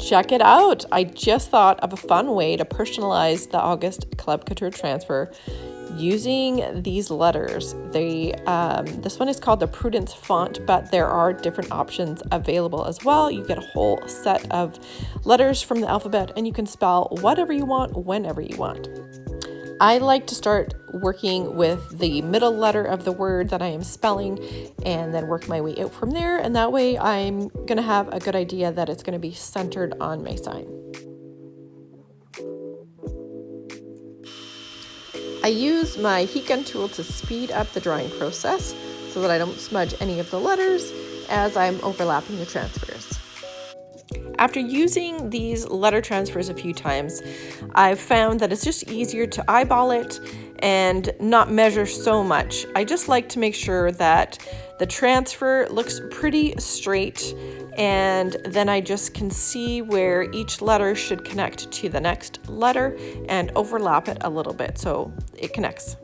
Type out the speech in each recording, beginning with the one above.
Check it out. I just thought of a fun way to personalize the August Club Couture transfer using these letters. This one is called the Prudence font, but there are different options available as well. You get a whole set of letters from the alphabet and you can spell whatever you want, whenever you want. I like to start working with the middle letter of the word that I am spelling and then work my way out from there. And that way I'm going to have a good idea that it's going to be centered on my sign. I use my heat gun tool to speed up the drying process so that I don't smudge any of the letters as I'm overlapping the transfers. After using these letter transfers a few times, I've found that it's just easier to eyeball it and not measure so much. I just like to make sure that the transfer looks pretty straight, and then I just can see where each letter should connect to the next letter and overlap it a little bit so it connects.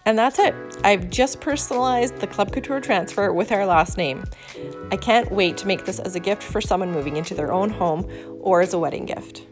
And that's it. I've just personalized the Club Couture transfer with our last name. I can't wait to make this as a gift for someone moving into their own home or as a wedding gift.